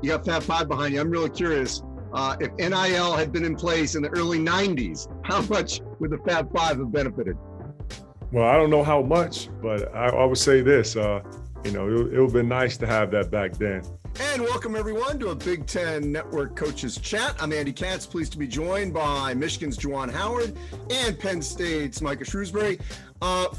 You got Fab Five behind you. I'm really curious if NIL had been in place in the early 90s, how much would the Fab Five have benefited? Well, I don't know how much, but I would say this, it would have been nice to have that back then. And welcome, everyone, to a Big Ten Network Coaches Chat. I'm Andy Katz, pleased to be joined by Michigan's Juwan Howard and Penn State's Micah Shrewsberry.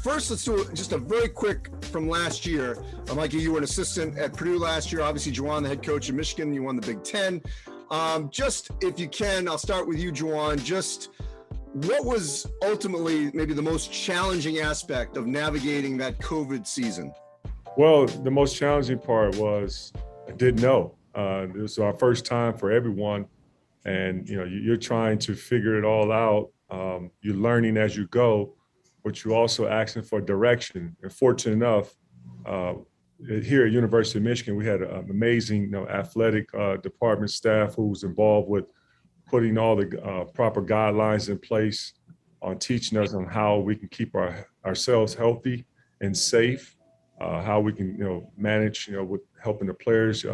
First, let's do just a very quick from last year. Micah, you were an assistant at Purdue last year. Obviously, Juwan, the head coach of Michigan, you won the Big Ten. Just, if you can, I'll start with you, Juwan. Just what was ultimately maybe the most challenging aspect of navigating that COVID season? Well, the most challenging part was I didn't know. It was our first time for everyone. And, you're trying to figure it all out. You're learning as you go, but you're also asking for direction. And fortunate enough, here at University of Michigan, we had an amazing, athletic department staff who was involved with putting all the proper guidelines in place on teaching us on how we can keep ourselves healthy and safe. How we can, manage, with helping the players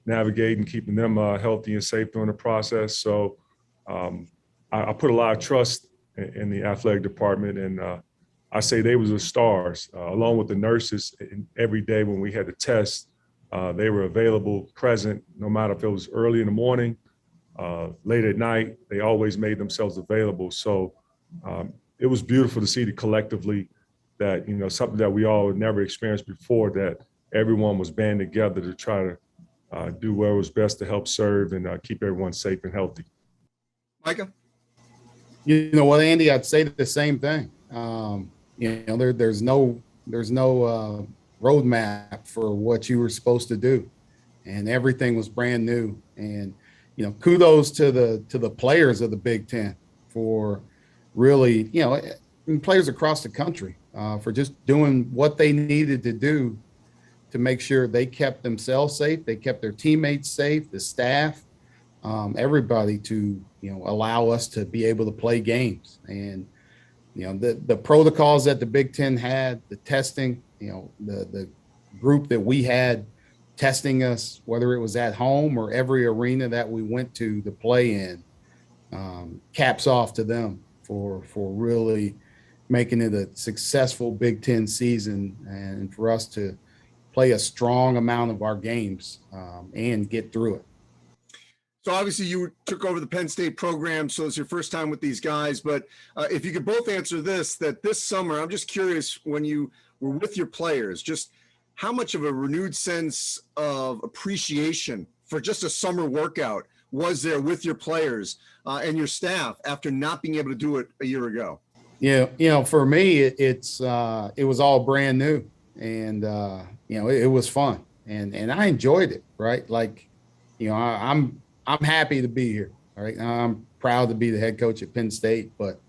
navigate and keeping them healthy and safe during the process. So I put a lot of trust in the athletic department, and I say they was the stars, along with the nurses. And every day when we had to test, they were available, present, no matter if it was early in the morning, late at night. They always made themselves available. So it was beautiful to see collectively that, something that we all had never experienced before, that everyone was banding together to try to do what was best to help serve and keep everyone safe and healthy. Micah? You know what, Andy, I'd say the same thing. There's no roadmap for what you were supposed to do, and everything was brand new. And, kudos to the players of the Big Ten for really, and players across the country for just doing what they needed to do to make sure they kept themselves safe, they kept their teammates safe, the staff, everybody to, allow us to be able to play games. And, the protocols that the Big Ten had, the testing, the group that we had testing us, whether it was at home or every arena that we went to play in, caps off to them for really making it a successful Big Ten season, and for us to play a strong amount of our games and get through it. So obviously you took over the Penn State program, so it's your first time with these guys. But if you could both answer this summer, I'm just curious, when you were with your players, just how much of a renewed sense of appreciation for just a summer workout was there with your players and your staff after not being able to do it a year ago? Yeah, for me, it was all brand new, and it was fun, and I enjoyed it. Right, like, I'm happy to be here. All right, I'm proud to be the head coach at Penn State, but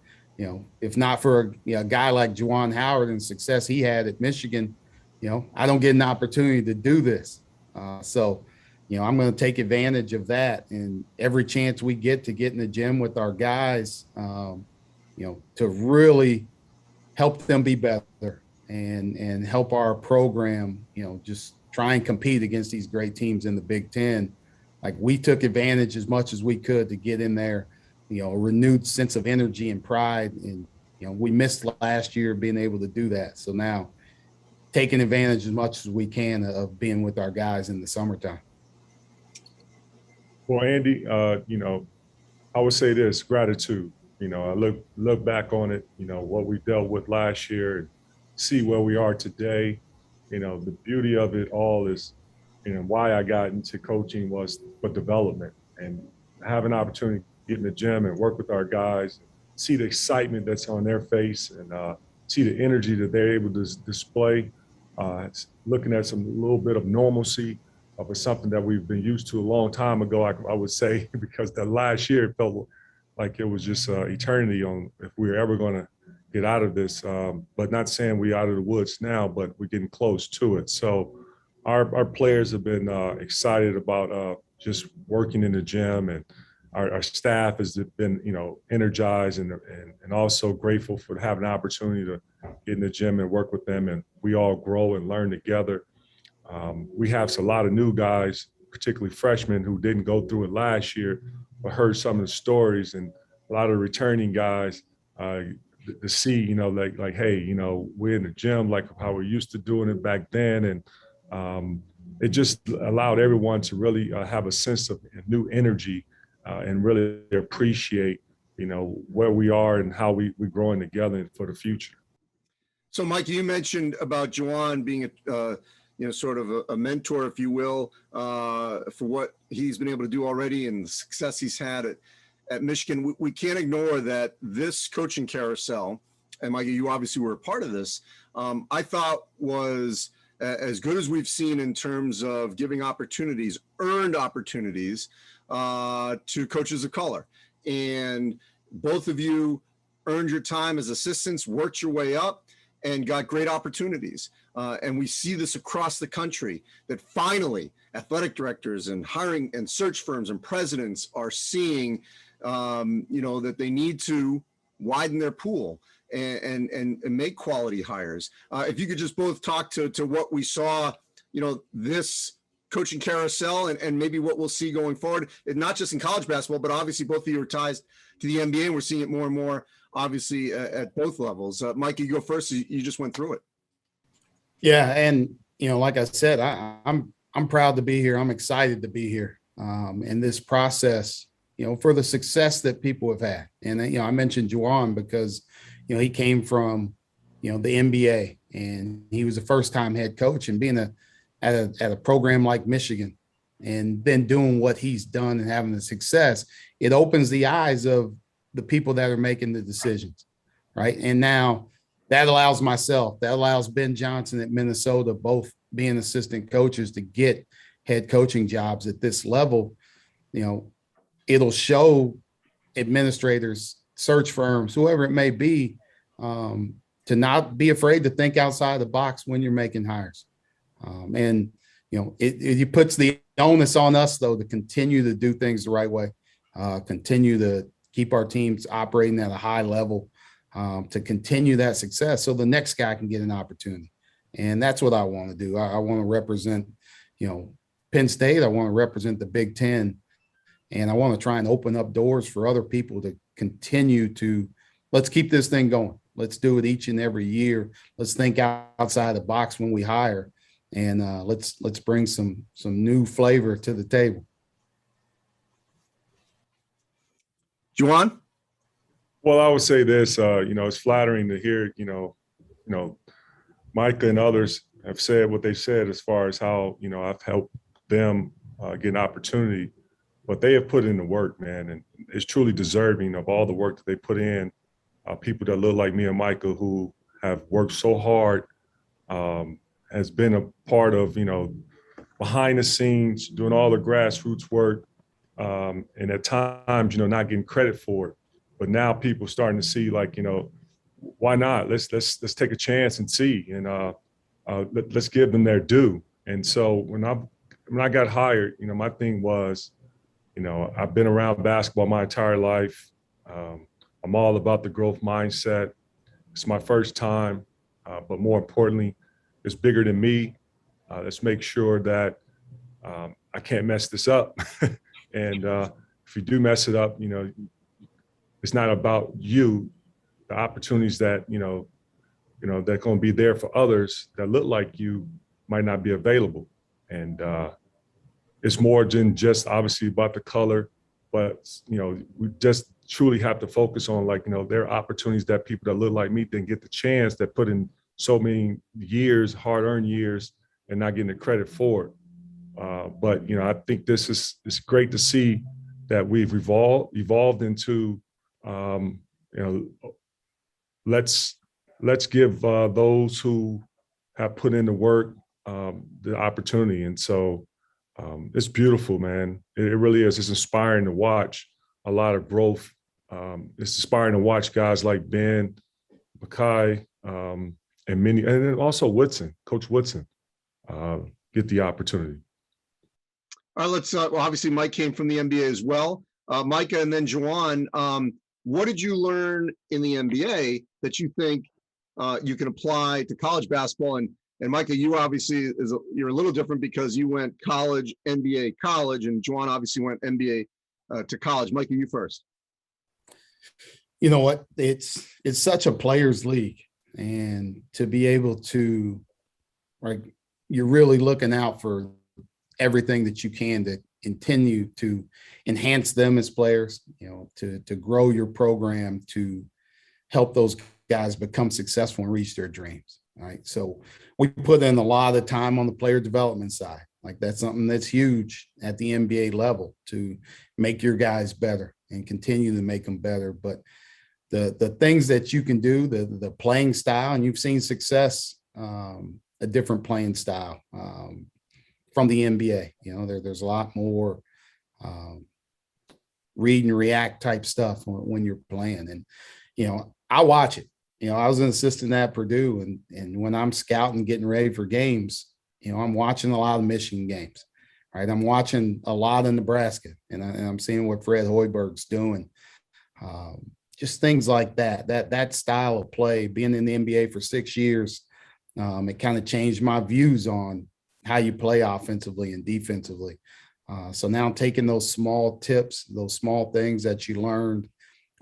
if not for a guy like Juwan Howard and the success he had at Michigan, I don't get an opportunity to do this. So I'm going to take advantage of that, and every chance we get to get in the gym with our guys, to really help them be better and help our program, just try and compete against these great teams in the Big Ten. Like, we took advantage as much as we could to get in there, a renewed sense of energy and pride. And, we missed last year being able to do that. So now taking advantage as much as we can of being with our guys in the summertime. Well, Andy, I would say this: gratitude. I look back on it, what we dealt with last year, and see where we are today. The beauty of it all is, why I got into coaching was for development, and have an opportunity to get in the gym and work with our guys, see the excitement that's on their face, and see the energy that they're able to display. Looking at some little bit of normalcy of something that we've been used to a long time ago, I would say, because the last year it felt like it was just eternity on if we were ever going to get out of this. But not saying we're out of the woods now, but we're getting close to it. So our players have been excited about just working in the gym, and our staff has been, energized and also grateful for having an opportunity to get in the gym and work with them, and we all grow and learn together. We have a lot of new guys particularly freshmen who didn't go through it last year, but heard some of the stories, and a lot of returning guys to see, like, hey, we're in the gym like how we're used to doing it back then. And it just allowed everyone to really have a sense of new energy and really appreciate, where we are and how we're growing together for the future. So, Mike, you mentioned about Juwan being sort of a mentor, if you will, for what he's been able to do already and the success he's had at Michigan. We can't ignore that this coaching carousel, and Micah, you obviously were a part of this, I thought was as good as we've seen in terms of giving opportunities, earned opportunities to coaches of color. And both of you earned your time as assistants, worked your way up, and got great opportunities. And we see this across the country, that finally athletic directors and hiring and search firms and presidents are seeing, that they need to widen their pool and make quality hires. If you could just both talk to what we saw, this coaching carousel and maybe what we'll see going forward, and not just in college basketball, but obviously both of you are ties to the NBA, and we're seeing it more and more, obviously, at both levels. Mike, you go first. You just went through it. Yeah, and like I said, I'm proud to be here. I'm excited to be here in this process. For the success that people have had, and I mentioned Juwan because he came from the NBA, and he was a first-time head coach, and being at a program like Michigan, and then doing what he's done and having the success, it opens the eyes of the people that are making the decisions, right? And now that allows Ben Johnson at Minnesota, both being assistant coaches, to get head coaching jobs at this level. It'll show administrators, search firms, whoever it may be, to not be afraid to think outside the box when you're making hires. It puts the onus on us, though, to continue to do things the right way, continue to keep our teams operating at a high level, to continue that success so the next guy can get an opportunity. And that's what I want to do. I want to represent, Penn State. I want to represent the Big Ten. And I want to try and open up doors for other people to continue to, let's keep this thing going. Let's do it each and every year. Let's think outside the box when we hire, and let's bring some new flavor to the table. Juwan? Well, I would say this, it's flattering to hear, Micah and others have said what they said as far as how, I've helped them get an opportunity. But they have put in the work, man, and it's truly deserving of all the work that they put in. People that look like me and Micah, who have worked so hard, has been a part of, behind the scenes, doing all the grassroots work, and at times, not getting credit for it. But now people starting to see, like, why not? Let's take a chance and see, and let's give them their due. And so when I got hired, my thing was, I've been around basketball my entire life. I'm all about the growth mindset. It's my first time, but more importantly, it's bigger than me. Let's make sure that I can't mess this up. And if you do mess it up, it's not about you. The opportunities that, they're going to be there for others that look like you might not be available. And it's more than just obviously about the color, but, we just truly have to focus on, like, there are opportunities that people that look like me didn't get the chance, that put in so many years, hard-earned years, and not getting the credit for it. But, I think it's great to see that we've evolved into, let's give those who have put in the work the opportunity. And so it's beautiful, man. It really is. It's inspiring to watch a lot of growth. It's inspiring to watch guys like Ben, Micah, and then also Woodson, Coach Woodson, get the opportunity. All right, let's, well, obviously Mike came from the NBA as well. Micah and then Juwan, what did you learn in the NBA that you think you can apply to college basketball? And And Micah, you obviously you're a little different because you went college, NBA, college, and Juwan obviously went NBA to college. Micah, you first. You know what? It's such a players' league, and to be able to, like, you're really looking out for everything that you can to continue to enhance them as players, to grow your program, to help those guys become successful and reach their dreams. Right. So we put in a lot of time on the player development side. Like, that's something that's huge at the NBA level, to make your guys better and continue to make them better. But the things that you can do, the playing style, and you've seen success, a different playing style from the NBA. There's a lot more read and react type stuff when you're playing. And, I watch it. I was an assistant at Purdue, and when I'm scouting, getting ready for games, I'm watching a lot of Michigan games, right? I'm watching a lot of Nebraska, and I'm seeing what Fred Hoiberg's doing. Just things like that. That style of play, being in the NBA for 6 years, it kind of changed my views on how you play offensively and defensively. So now I'm taking those small tips, those small things that you learned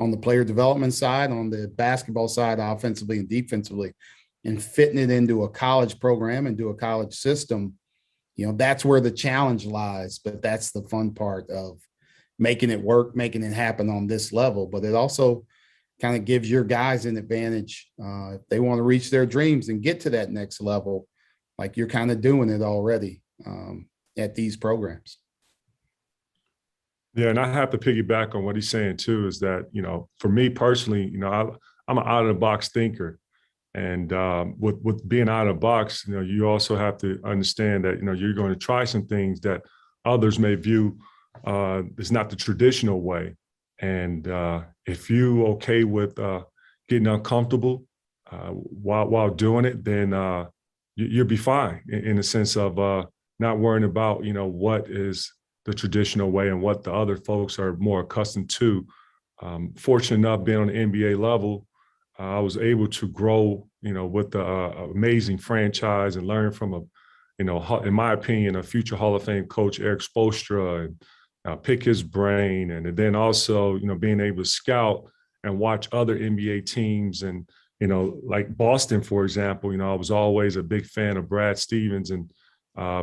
on the player development side, on the basketball side, offensively and defensively, and fitting it into a college program, into a college system. That's where the challenge lies, but that's the fun part of making it work, making it happen on this level. But it also kind of gives your guys an advantage if they want to reach their dreams and get to that next level, like you're kind of doing it already at these programs. Yeah, and I have to piggyback on what he's saying too, is that, for me personally, I'm an out of the box thinker. And with being out of the box, you also have to understand that, you're going to try some things that others may view is not the traditional way. And if you okay with getting uncomfortable while doing it, then you'll be fine in the sense of not worrying about, what is the traditional way and what the other folks are more accustomed to. Fortunate enough, being on the NBA level, I was able to grow, with the amazing franchise and learn from in my opinion, a future Hall of Fame coach, Eric Spoelstra, and pick his brain. And then also, being able to scout and watch other NBA teams. And, like Boston, for example, I was always a big fan of Brad Stevens and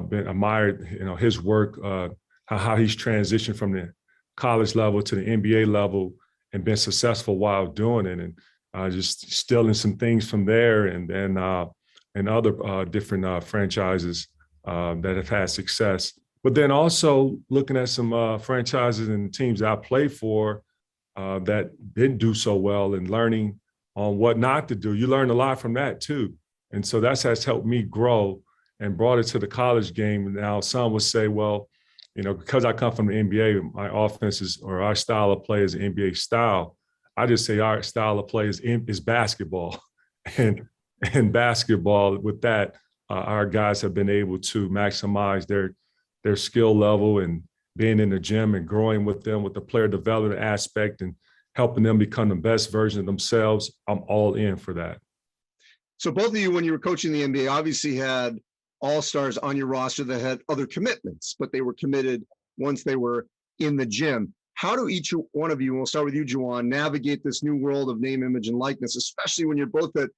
been admired, his work, how he's transitioned from the college level to the NBA level and been successful while doing it. And just stealing some things from there and other different franchises that have had success. But then also looking at some franchises and teams that I played for that didn't do so well and learning on what not to do. You learn a lot from that too. And so that has helped me grow and brought it to the college game. Now some would say, well, because I come from the NBA, my offense is, or our style of play is an NBA style. I just say our style of play is basketball. And basketball, with that, our guys have been able to maximize their skill level and being in the gym and growing with them with the player development aspect and helping them become the best version of themselves. I'm all in for that. So both of you, when you were coaching the NBA, obviously had all-stars on your roster that had other commitments, but they were committed once they were in the gym. How do each one of you, and we'll start with you, Juwan, navigate this new world of name, image, and likeness, especially when you're both at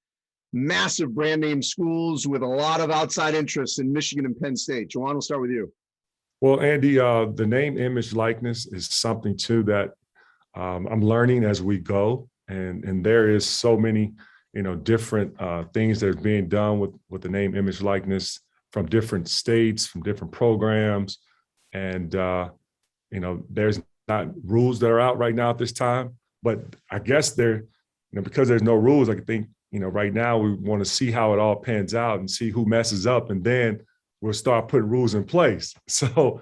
massive brand name schools with a lot of outside interests in Michigan and Penn State? Juwan, we'll start with you. Well, Andy, the name, image, likeness is something too that I'm learning as we go. And there is so many, different things that are being done with the name, image, likeness from different states, from different programs. And, there's not rules that are out right now at this time, but I guess because there's no rules, I think, right now we want to see how it all pans out and see who messes up, and then we'll start putting rules in place. So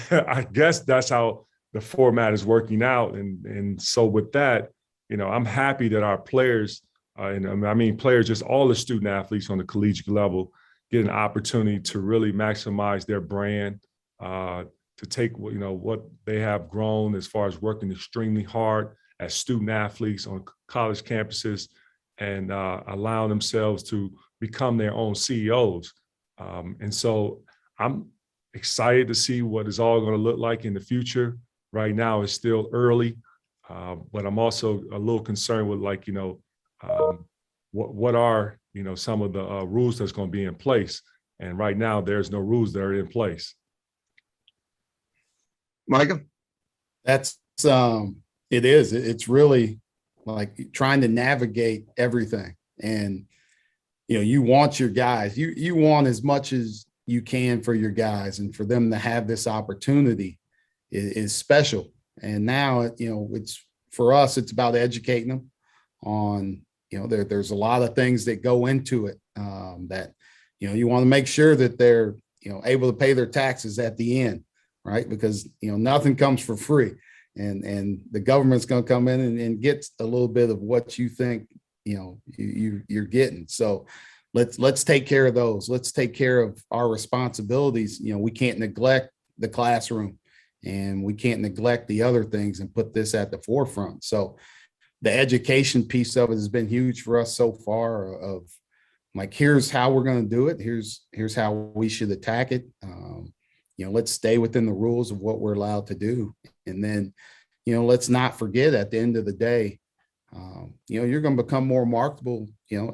I guess that's how the format is working out. And so with that, I'm happy that our players, players, just all the student athletes on the collegiate level, get an opportunity to really maximize their brand, to take what they have grown as far as working extremely hard as student athletes on college campuses and allowing themselves to become their own CEOs. And so I'm excited to see what it's all going to look like in the future. Right now, it's still early, but I'm also a little concerned with, like, what are, some of the rules that's going to be in place. And right now, there's no rules that are in place. Micah? That's it is. It's really like trying to navigate everything. And you want your guys, you want as much as you can for your guys, and for them to have this opportunity is special. And now, it's for us, it's about educating them on, there's a lot of things that go into it, that, you want to make sure that they're, able to pay their taxes at the end, right? Because, nothing comes for free, and the government's going to come in and get a little bit of what you think, you're getting. So let's take care of those. Let's take care of our responsibilities. We can't neglect the classroom, and we can't neglect the other things, and put this at the forefront. So the education piece of it has been huge for us so far, of like, here's how we're going to do it. Here's how we should attack it. Let's stay within the rules of what we're allowed to do. And then, let's not forget, at the end of the day, you're going to become more marketable,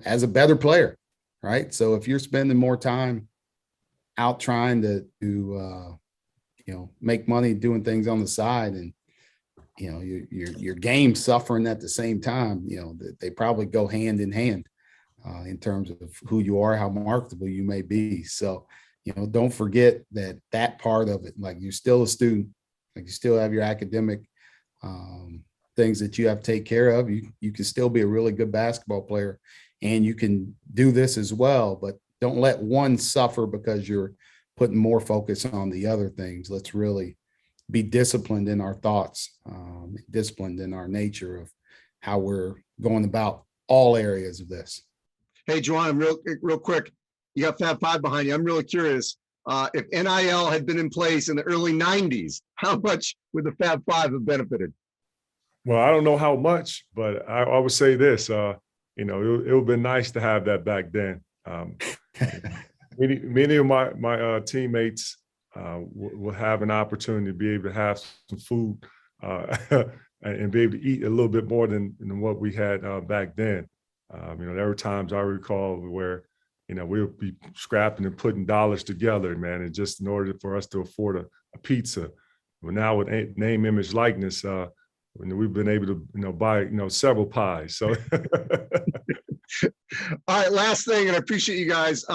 as a better player, right? So if you're spending more time out trying to make money doing things on the side, and your game suffering at the same time, they probably go hand in hand, in terms of who you are, how marketable you may be. So, don't forget that part of it. Like, you're still a student, like, you still have your academic things that you have to take care of. You can still be a really good basketball player, and you can do this as well, but don't let one suffer because you're putting more focus on the other things. Let's really be disciplined in our thoughts, disciplined in our nature of how we're going about all areas of this. Hey, Juwan, real quick, you got Fab Five behind you. I'm really curious, if NIL had been in place in the early 90s, how much would the Fab Five have benefited? Well, I don't know how much, but I would say this, it would have been nice to have that back then. Many of my teammates will have an opportunity to be able to have some food and be able to eat a little bit more than what we had back then. There were times I recall where, we'll be scrapping and putting dollars together, man, and just in order for us to afford a pizza. But now with name, image, likeness, we've been able to buy several pies. So all right, last thing, and I appreciate you guys.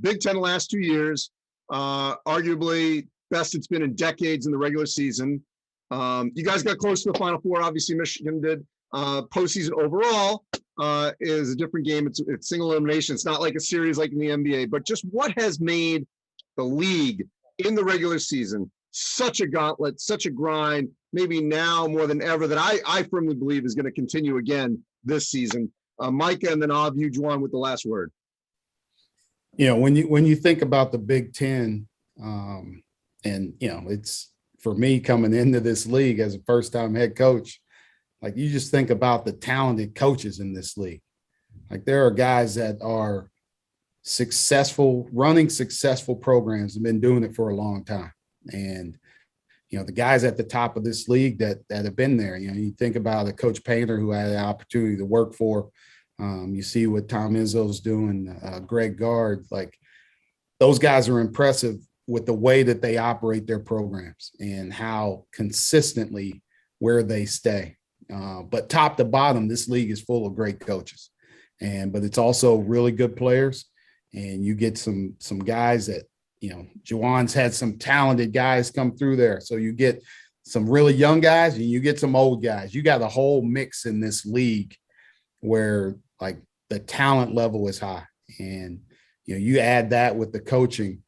Big Ten the last 2 years, arguably best it's been in decades in the regular season. You guys got close to the Final Four. Obviously, Michigan did. Postseason overall is a different game. It's single elimination. It's not like a series like in the NBA. But just what has made the league in the regular season such a gauntlet, such a grind, maybe now more than ever, that I firmly believe is going to continue again this season. Micah, and then I'll have you, Juwan, with the last word. When you think about the Big Ten, and it's, for me, coming into this league as a first-time head coach, like, you just think about the talented coaches in this league. Like, there are guys that are running successful programs, and been doing it for a long time. And, the guys at the top of this league that have been there, you think about a Coach Painter who I had the opportunity to work for. You see what Tom Izzo's doing, Greg Gard, like, those guys are impressive with the way that they operate their programs and how consistently where they stay. But top to bottom, this league is full of great coaches, but it's also really good players. And you get some guys that, Juwan's had some talented guys come through there. So you get some really young guys and you get some old guys. You got a whole mix in this league where, like, the talent level is high. And, you add that with the coaching,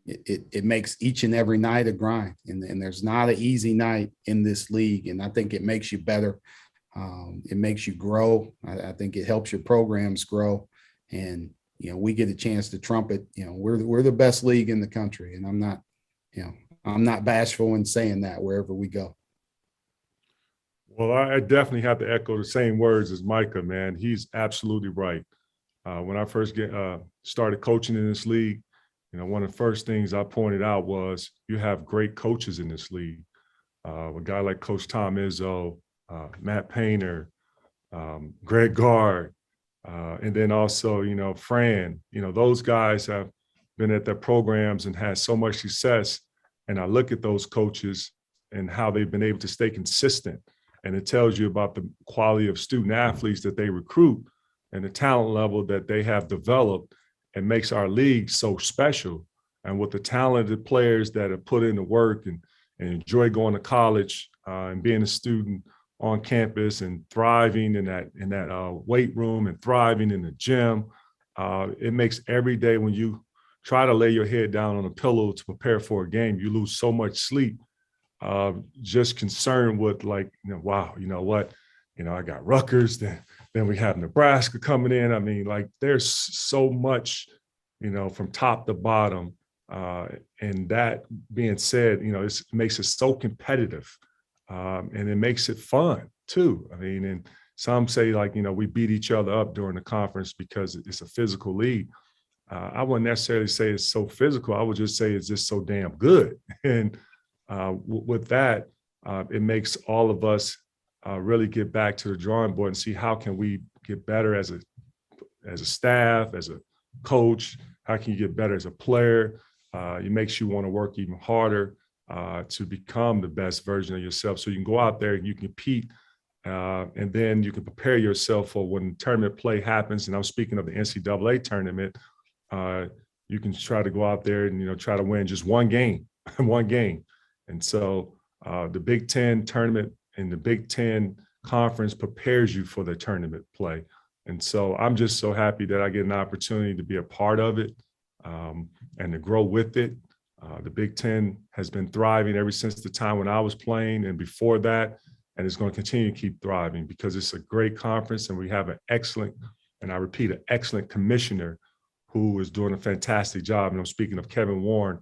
it makes each and every night a grind. And there's not an easy night in this league. And I think it makes you better. It makes you grow. I think it helps your programs grow. And, we get a chance to trumpet, we're the best league in the country. And I'm not bashful in saying that wherever we go. Well, I definitely have to echo the same words as Micah, man. He's absolutely right. When I first started coaching in this league, one of the first things I pointed out was you have great coaches in this league. A guy like Coach Tom Izzo, Matt Painter, Greg Gard, and then also, Fran. Those guys have been at their programs and had so much success. And I look at those coaches and how they've been able to stay consistent. And it tells you about the quality of student athletes that they recruit and the talent level that they have developed, and makes our league so special. And with the talented players that have put in the work and enjoy going to college and being a student on campus and thriving in that weight room and thriving in the gym, it makes every day when you try to lay your head down on a pillow to prepare for a game, you lose so much sleep, just concerned with wow, what, I got Rutgers, then we have Nebraska coming in. I mean, there's so much, from top to bottom. And that being said, it makes it so competitive, and it makes it fun too. I mean, and some say we beat each other up during the conference because it's a physical league. I wouldn't necessarily say it's so physical. I would just say it's just so damn good. And with that, it makes all of us really get back to the drawing board and see how can we get better as a staff, as a coach. How can you get better as a player? It makes you want to work even harder to become the best version of yourself. So you can go out there and you can compete, and then you can prepare yourself for when tournament play happens. And I'm speaking of the NCAA tournament. You can try to go out there and try to win just one game, one game. And so the Big Ten tournament and the Big Ten conference prepares you for the tournament play. And so I'm just so happy that I get an opportunity to be a part of it, and to grow with it. The Big Ten has been thriving ever since the time when I was playing and before that, and it's going to continue to keep thriving because it's a great conference, and we have an excellent, and I repeat, an excellent commissioner who is doing a fantastic job. And I'm speaking of Kevin Warren,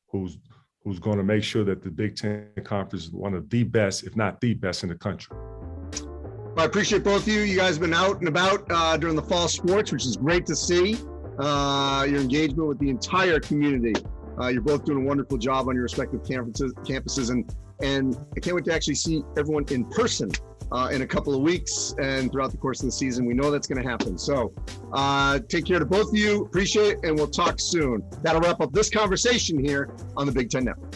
who's going to make sure that the Big Ten Conference is one of the best, if not the best, in the country. Well, I appreciate both of you. You guys have been out and about during the fall sports, which is great to see. Your engagement with the entire community. You're both doing a wonderful job on your respective campuses, and I can't wait to actually see everyone in person in a couple of weeks and throughout the course of the season. We know that's going to happen. So take care to both of you. Appreciate it, and we'll talk soon. That'll wrap up this conversation here on the Big Ten Network.